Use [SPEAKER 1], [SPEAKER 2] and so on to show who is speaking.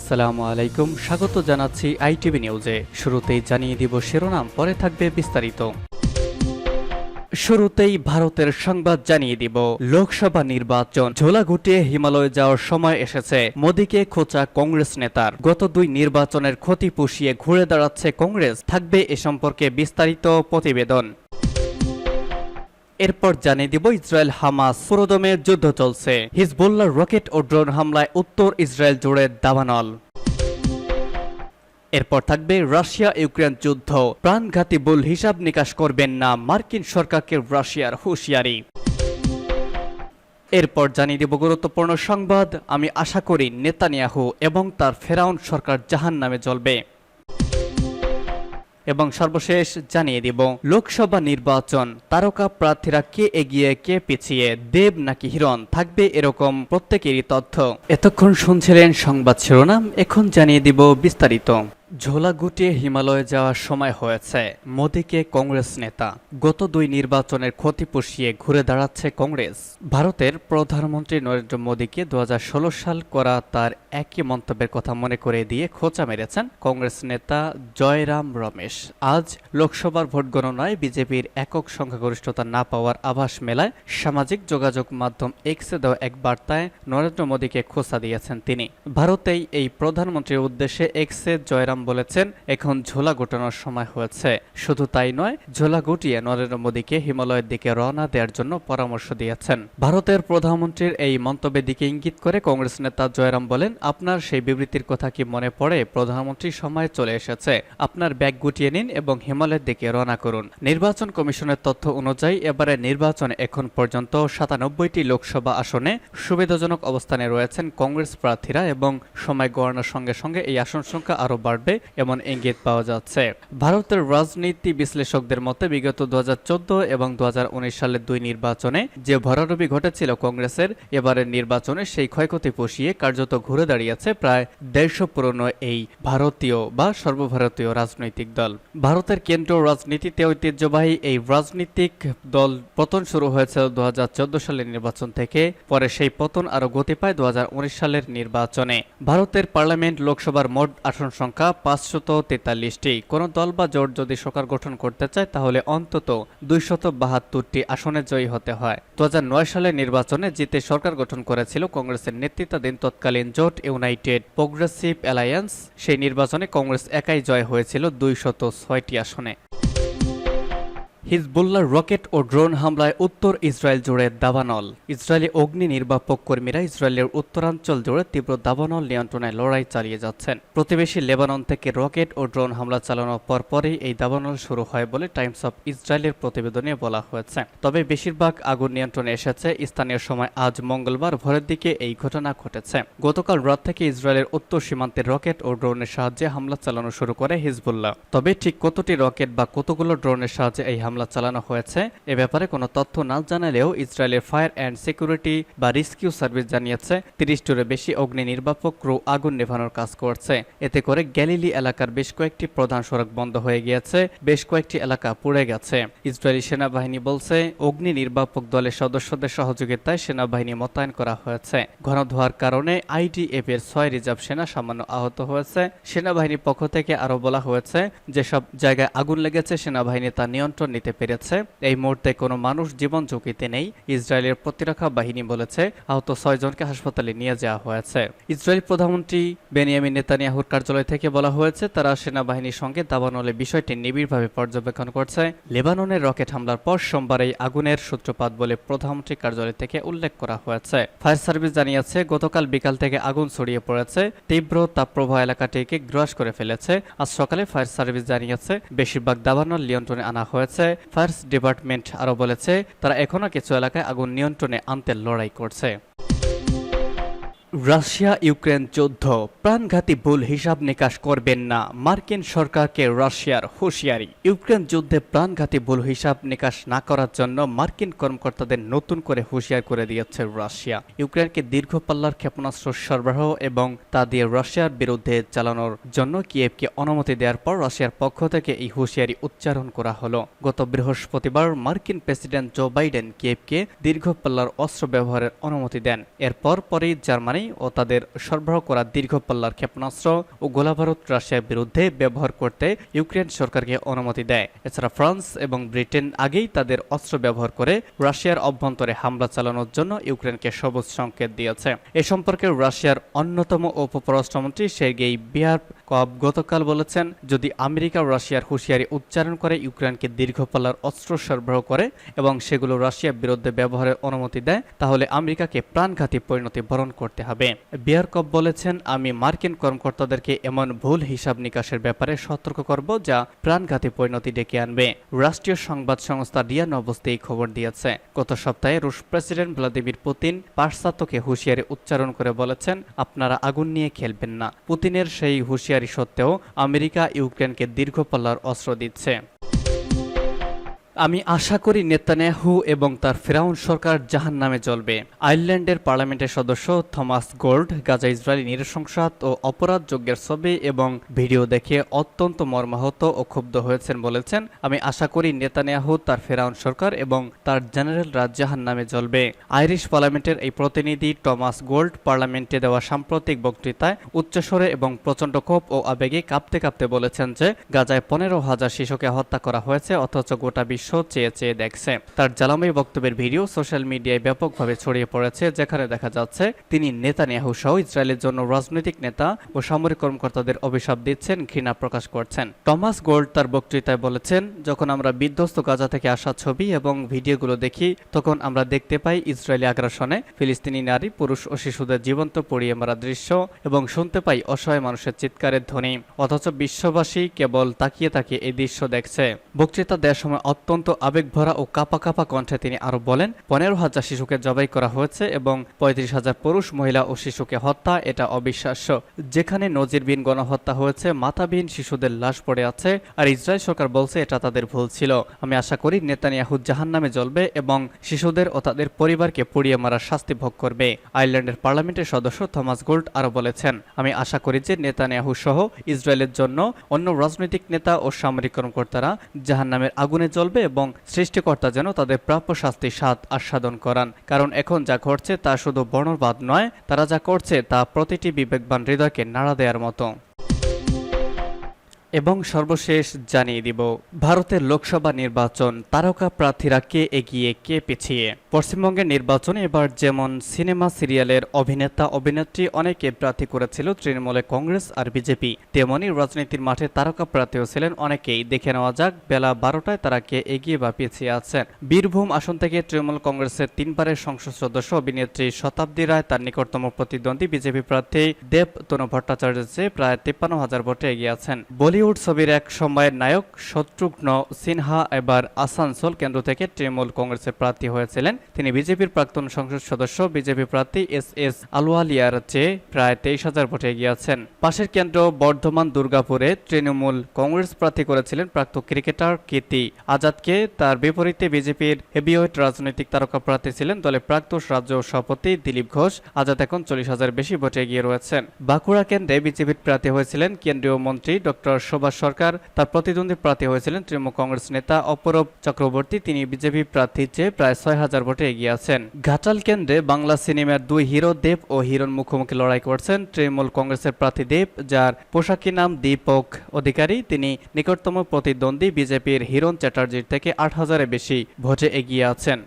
[SPEAKER 1] আসসালামু আলাইকুম, স্বাগত জানাচ্ছি আইটিভি নিউজে। শুরুতেই জানিয়ে দিব শিরোনাম, পরে থাকবে বিস্তারিত। শুরুতেই ভারতের সংবাদ জানিয়ে দিব। লোকসভা নির্বাচন ঝোলা গুটিয়ে হিমালয়ে যাওয়ার সময় এসেছে। মোদীকে খোঁচা কংগ্রেস নেতার। গত দুই নির্বাচনের ক্ষতি পুষিয়ে ঘুরে দাঁড়াচ্ছে কংগ্রেস। থাকবে এ সম্পর্কে বিস্তারিত প্রতিবেদন। এরপর জানিয়ে দিব ইসরায়েল হামাস পুরোদমে যুদ্ধ চলছে। হিজবুল্লাহর রকেট ও ড্রোন হামলায় উত্তর ইসরায়েল জুড়ে দাবানল। এরপর থাকবে রাশিয়া ইউক্রেন যুদ্ধ, প্রাণঘাতী ভুল হিসাব নিকাশ করবেন না, মার্কিন সরকারকে রাশিয়ার হুঁশিয়ারি। এরপর জানিয়ে দিব গুরুত্বপূর্ণ সংবাদ। আমি আশা করি নেতানিয়াহু এবং তার ফেরাউন সরকার জাহান্নামে জ্বলবে। এবং সর্বশেষ জানিয়ে দিব লোকসভা নির্বাচন, তারকা প্রার্থীরা কে এগিয়ে কে পিছিয়ে, দেব নাকি হিরণ, থাকবে এরকম প্রত্যেকেরই তথ্য। এতক্ষণ শুনছিলেন সংবাদ শিরোনাম, এখন জানিয়ে দিব বিস্তারিত। ঝোলা গুটিয়ে হিমালয়ে যাওয়ার সময় হয়েছে। মোদীকে কংগ্রেস নেতা। গত দুই নির্বাচনের ক্ষতি পুষিয়ে ঘুরে দাঁড়াচ্ছে কংগ্রেস। ভারতের প্রধানমন্ত্রী নরেন্দ্র মোদীকে 2016 সাল করা তার একই মন্তব্যের কথা মনে করে দিয়ে খোঁচা মেরেছেন কংগ্রেস নেতা জয়রাম রমেশ। আজ লোকসভার ভোট গণনায় বিজেপির একক সংখ্যাগরিষ্ঠতা না পাওয়ার আভাস মেলায় সামাজিক যোগাযোগ মাধ্যম এক্সে দেওয়া এক বার্তায় নরেন্দ্র মোদীকে খোঁচা দিয়েছেন তিনি। ভারতেই এই প্রধানমন্ত্রীর উদ্দেশ্যে এক্সে জয়রাম বলেছেন, এখন ঝোলা গোটানোর সময় হয়েছে। শুধু তাই নয়, ঝোলা গুটিয়ে নরেন্দ্র মোদীকে হিমালয়ের দিকে রওনা দেওয়ার জন্য পরামর্শ দিয়েছেন। ভারতের প্রধানমন্ত্রীর এই মন্তব্যের দিকে ইঙ্গিত করে কংগ্রেস নেতা জয়রাম বলেন, আপনার সেই বিবৃতির কথা কি মনে পড়ে? প্রধানমন্ত্রীর সময় চলে এসেছে, আপনার ব্যাগ গুটিয়ে নিন এবং হিমালয়ের দিকে রওনা করুন। নির্বাচন কমিশনের তথ্য অনুযায়ী এবারে নির্বাচনে এখন পর্যন্ত 97টি লোকসভা আসনে সুবিধাজনক অবস্থানে রয়েছেন কংগ্রেস প্রার্থীরা এবং সময় গণনার সঙ্গে সঙ্গে এই আসন সংখ্যা আরও বাড়বে এমন ইঙ্গিত পাওয়া যাচ্ছে। ভারতের রাজনীতি বিশ্লেষকদের মতে বিগত 2014 এবং 2019 সালের দুই নির্বাচনে যে ভরাডুবি ঘটেছিল কংগ্রেসের, এবারের নির্বাচনে সেই ক্ষয়ক্ষতি পুষিয়ে কার্যত ঘুরে দাঁড়িয়েছে প্রায় 150 পুরনো এই ভারতীয় বা সর্বভারতীয় রাজনৈতিক দল। ভারতের কেন্দ্রীয় রাজনীতিতে ঐতিহ্যবাহী এই রাজনৈতিক দল পতন শুরু হয়েছিল 2014 সালের নির্বাচন থেকে। পরে সেই পতন আরও গতি পায় 2019 সালের নির্বাচনে। ভারতের পার্লামেন্ট লোকসভার মোট আসন সংখ্যা 543টি। কোন দল বা জোট যদি সরকার গঠন করতে চায় তাহলে অন্তত 272টি আসনে জয়ী হতে হয়। 2009 সালের নির্বাচনে জিতে সরকার গঠন করেছিল কংগ্রেসের নেতৃত্বাধীন তৎকালীন জোট ইউনাইটেড প্রোগ্রেসিভ অ্যালায়েন্স। সেই নির্বাচনে কংগ্রেস একাই জয় হয়েছিল 206টি আসনে। হিজবুল্লাহর রকেট ও ড্রোন হামলায় উত্তর ইসরায়েল জুড়ে দাবানল। ইসরায়েলি অগ্নি নির্বাপক কর্মীরা ইসরায়েলের উত্তরাঞ্চল জুড়ে তীব্র দাবানল নিয়ন্ত্রণে লড়াই চালিয়ে যাচ্ছেন। প্রতিবেশী লেবানন থেকে রকেট ও ড্রোন হামলা চালানোর পরপরই এই দাবানল শুরু হয় বলে টাইমস অফ ইসরায়েলের প্রতিবেদনে বলা হয়েছে। তবে বেশিরভাগ আগুন নিয়ন্ত্রণে এসেছে স্থানীয় সময় আজ মঙ্গলবার ভোরের দিকে এই ঘটনা ঘটেছে। গতকাল রাত থেকে ইসরায়েলের উত্তর সীমান্তে রকেট ও ড্রোনের সাহায্যে হামলা চালানো শুরু করে হিজবুল্লাহ। তবে ঠিক কতটি রকেট বা কতগুলো ড্রোনের সাহায্যে এই হামলা চালানো হয়েছে এ ব্যাপারে কোনো তথ্য না জানালেও ইসরায়েলের ফায়ার অ্যান্ড সিকিউরিটি বা রেস্কিউ সার্ভিস জানিয়েছে 30টিরও বেশি অগ্নি নির্বাপক ক্রু আগুন নেভানোর কাজ করছে। এতে করে গ্যালিলি এলাকার বেশ কয়েকটি প্রধান সড়ক বন্ধ হয়ে গিয়েছে, বেশ কয়েকটি এলাকা পুড়ে গেছে। ইসরায়েলি সেনাবাহিনী বলছে, অগ্নি নির্বাপক দলের সদস্যদের সহযোগিতায় সেনাবাহিনী মোতায়েন করা হয়েছে। ঘন ধোঁয়ার কারণে আইডিএফ এর 6 রিজার্ভ সেনা সামান্য আহত হয়েছে। সেনাবাহিনীর পক্ষ থেকে আরও বলা হয়েছে, যেসব জায়গায় আগুন লেগেছে সেনাবাহিনী তা নিয়ন্ত্রণ নিতে পেরেছে। এই মুহূর্তে কোনো মানুষ জীবন ঝুঁকিতে নেই। ইসরায়েলের প্রতিরক্ষা বাহিনী বলেছে, আহত 6 জনকে হাসপাতালে নিয়ে যাওয়া হয়েছে। ইসরায়েল প্রধানমন্ত্রী বেনিয়ামিন নেতানিয়াহুর কার্যালয় থেকে বলা হয়েছে, তারা সেনাবাহিনীর সঙ্গে দাবানলের বিষয়টি নিবিড়ভাবে পর্যবেক্ষণ করছে। লেবাননের রকেট হামলার পর সোমবার এই আগুনের সূত্রপাত বলে প্রধানমন্ত্রী কার্যালয় থেকে উল্লেখ করা হয়েছে। ফায়ার সার্ভিস জানিয়েছে, গতকাল বিকাল থেকে আগুন ছড়িয়ে পড়েছে, তীব্র তাপপ্রবাহ এলাকাটিকে গ্রাস করে ফেলেছে। আজ সকালে ফায়ার সার্ভিস জানিয়েছে, বেশিরভাগ দাবানল নিয়ন্ত্রণে আনা হয়েছে। ফায়ার ডিপার্টমেন্ট আরও বলেছে, তারা এখনও কিছু এলাকায় আগুন নিয়ন্ত্রণে আনতে লড়াই করছে। রাশিয়া ইউক্রেন যুদ্ধ, প্রাণঘাতী ভুল হিসাব নিকাশ করবেন না, মার্কিন সরকারকে রাশিয়ার হুঁশিয়ারি। ইউক্রেন যুদ্ধে প্রাণঘাতী ভুল হিসাব নিকাশ না করার জন্য মার্কিন কর্মকর্তাদের নতুন করে হুঁশিয়ার করে দিয়েছে রাশিয়া। ইউক্রেনকে দীর্ঘ পাল্লার ক্ষেপণাস্ত্র সরবরাহ এবং তা দিয়ে রাশিয়ার বিরুদ্ধে চালানোর জন্য কিয়েভকে অনুমতি দেওয়ার পর রাশিয়ার পক্ষ থেকে এই হুঁশিয়ারি উচ্চারণ করা হলো। গত বৃহস্পতিবার মার্কিন প্রেসিডেন্ট জো বাইডেন কিয়েভকে দীর্ঘ পাল্লার অস্ত্র ব্যবহারের অনুমতি দেন। এরপর পরেই জার্মানি নয় ও তাদের সরবরাহ করা দীর্ঘ পাল্লার ক্ষেপণাস্ত্র ও গোলাবারুদ রাশিয়ার বিরুদ্ধে ব্যবহার করতে ইউক্রেন সরকারকে অনুমতি দেয়। এছাড়া ফ্রান্স এবং ব্রিটেন আগেই তাদের অস্ত্র ব্যবহার করে রাশিয়ার অভ্যন্তরে হামলা চালানোর জন্য ইউক্রেনকে সবুজ সংকেত দিয়েছে। এ সম্পর্কে রাশিয়ার অন্যতম উপপররাষ্ট্রমন্ত্রী সের্গেই বিয়ারকভ গতকাল বলেছেন, যদি আমেরিকা রাশিয়ার হুঁশিয়ারি উচ্চারণ করে ইউক্রেনকে দীর্ঘ পাল্লার অস্ত্র সরবরাহ করে এবং সেগুলো রাশিয়ার বিরুদ্ধে ব্যবহারের অনুমতি দেয়, তাহলে আমেরিকাকে প্রাণঘাতী পরিণতি বরণ করতে হবে। বিয়ারকভ বলেছেন, আমি মার্কিন কর্মকর্তাদেরকে এমন ভুল হিসাব নিকাশের ব্যাপারে সতর্ক করব যা প্রাণঘাতী পরিণতি ডেকে আনবে। রাষ্ট্রীয় সংবাদ সংস্থা রিয়া নভোস্তি এই খবর দিয়েছে। গত সপ্তাহে রুশ প্রেসিডেন্ট ভ্লাদিমির পুতিন পাশ্চাত্যকে হুঁশিয়ারি উচ্চারণ করে বলেছেন, আপনারা আগুন নিয়ে খেলবেন না। পুতিনের সেই হুঁশিয়ারি সত্ত্বেও আমেরিকা ইউক্রেনকে দীর্ঘ পাল্লার অস্ত্র দিচ্ছে। আমি আশা করি নেতানিয়াহু এবং তার ফেরাউন সরকার জাহান্নামে জ্বলবে। আয়ারল্যান্ডের পার্লামেন্টের সদস্য থমাস গোল্ড গাজা ইসরায়েলি নৃশংসতা ও অপরাধযজ্ঞের ছবি এবং ভিডিও দেখে অত্যন্ত মর্মাহত ও ক্ষুব্ধ হয়েছেন বলেছেন, আমি আশা করি নেতানিয়াহু, তার ফেরাউন সরকার এবং তার জেনারেলরা জাহান্নামে জ্বলবে। আইরিশ পার্লামেন্টের এই প্রতিনিধি টমাস গোল্ড পার্লামেন্টে দেওয়া সাম্প্রতিক বক্তৃতায় উচ্চস্বরে এবং প্রচণ্ড ক্ষোভ ও আবেগে কাঁপতে কাঁপতে বলেছেন যে গাজায় 15,000 শিশুকে হত্যা করা হয়েছে, অথচ গোটা বিশ্ব চেয়ে চেয়ে দেখছে। তার জ্বালাময়ী বক্তব্যের ভিডিও সোশ্যাল মিডিয়ায় ব্যাপকভাবে ছড়িয়ে পড়েছে, যেখানে দেখা যাচ্ছে তিনি নেতানিয়াহু সহ ইসরায়েলের জন্য রাজনৈতিক নেতা ও সামরিক কর্মকর্তাদের অভিশাপ দিচ্ছেন, ঘৃণা প্রকাশ করছেন। টমাস গোল্ড তার বক্তৃতায় বলেছেন, যখন আমরা বিধ্বস্ত গাজা থেকে আসা ছবি এবং ভিডিওগুলো দেখি, তখন আমরা দেখতে পাই ইসরায়েলি আগ্রাসনে ফিলিস্তিনি নারী, পুরুষ ও শিশুদের জীবন্ত পুড়িয়ে মারা দৃশ্য এবং শুনতে পাই অসহায় মানুষের চিৎকারের ধ্বনি, অথচ বিশ্ববাসী কেবল তাকিয়ে তাকিয়ে এই দৃশ্য দেখছে। বক্তৃতা দেওয়ার সময় অত্যন্ত আবেগভরা ও কাঁপা কাঁপা কণ্ঠে তিনি আরো বলেন, 15,000 শিশুকে জবাই করা হয়েছে এবং 35,000 পুরুষ, মহিলা ও শিশুকে হত্যা, এটা অবিশ্বাস্য। যেখানে নজিরবিহীন গণহত্যা হয়েছে, মাথাবিহীন শিশুদের লাশ পড়ে আছে, আর ইসরায়েল সরকার বলছে এটা তাদের ভুল ছিল। আমি আশা করি নেতানিয়াহু জাহান্নামে জ্বলবে এবং শিশুদের ও তাদের পরিবারকে পুড়িয়ে মারার শাস্তি ভোগ করবে। আয়ারল্যান্ডের পার্লামেন্টের সদস্য থমাস গোল্ড আরো বলেছেন, আমি আশা করি যে নেতানিয়াহু সহ ইসরায়েলের জন্য অন্য রাজনৈতিক নেতা ও সামরিক কর্মকর্তারা জাহান্নামের আগুনে জ্বলবে এবং সৃষ্টিকর্তা যেন তাদের প্রাপ্য শাস্তি স্বাদ আস্বাদন করান। কারণ এখন যা ঘটছে তা শুধু বর্ণবাদ নয়, তারা যা করছে তা প্রতিটি বিবেকবান হৃদয়কে নাড়া দেওয়ার মতো। এবং সর্বশেষ জানিয়ে দিব, ভারতের লোকসভা নির্বাচন, তারকা প্রার্থীরা কে এগিয়ে কে পিছিয়ে। পশ্চিমবঙ্গের নির্বাচনে এবার যেমন সিনেমা সিরিয়ালের অভিনেতা অভিনেত্রী অনেকে প্রার্থী করেছিল তৃণমূলে কংগ্রেস আর বিজেপি, তেমনি রাজনীতির মাঠে তারকা প্রার্থীও ছিলেন অনেকেই। দেখে নেওয়া যাক বেলা 12টায় তারা কে এগিয়ে বা পিছিয়ে আছেন। বীরভূম আসন থেকে তৃণমূল কংগ্রেসের 3 বারের সংসদ সদস্য অভিনেত্রী শতাব্দী রায় তার নিকটতম প্রতিদ্বন্দ্বী বিজেপি প্রার্থী দেবতনু ভট্টাচার্যের চেয়ে প্রায় 53,000 ভোটে এগিয়ে আছেন। বলিউড ছবির এক সময়ের নায়ক শত্রুঘ্ন সিনহা এবার আসানসোল কেন্দ্র থেকে তৃণমূল কংগ্রেসের প্রার্থী হয়েছিলেন। তিনি বিজেপির প্রাক্তন সংসদ সদস্য বিজেপি প্রার্থী এস আলওয়ালিয়ার চেয়ে প্রায় 23,000 ভোটে এগিয়ে আছেন। পাশের কেন্দ্র বর্ধমান দুর্গাপুরে তৃণমূল কংগ্রেস প্রার্থী করেছিলেন প্রাক্তন ক্রিকেটার কীর্তি আজাদকে। তার বিপরীতে বিজেপির হেভিওয়েট রাজনৈতিক তারকা প্রার্থী ছিলেন দলের প্রাক্তন রাজ্য সভাপতি দিলীপ ঘোষ। আজাদ এখন 40,000 বেশি ভোটে এগিয়ে রয়েছেন। বাঁকুড়া কেন্দ্রে বিজেপির প্রার্থী হয়েছিলেন কেন্দ্রীয় মন্ত্রী ডক্টর সুভাষ সরকার। তার প্রতিদ্বন্দ্বী প্রার্থী হয়েছিলেন তৃণমূল কংগ্রেস নেতা অপূরব চক্রবর্তী। তিনি বিজেপি প্রার্থীর চেয়ে প্রায় 6,000 ভোটে এগিয়ে আছেন। ঘাটাল কেন্দ্রে বাংলা সিনেমার 2 হিরো দেব ও হিরণ মুখোমুখি লড়াই করছেন। তৃণমূল কংগ্রেসের প্রার্থী দেব, যার পোশাকি নাম দীপক অধিকারী, তিনি নিকটতম প্রতিদ্বন্দ্বী বিজেপির হিরণ চ্যাটার্জির থেকে 8,000-এর বেশি ভোটে এগিয়ে আছেন।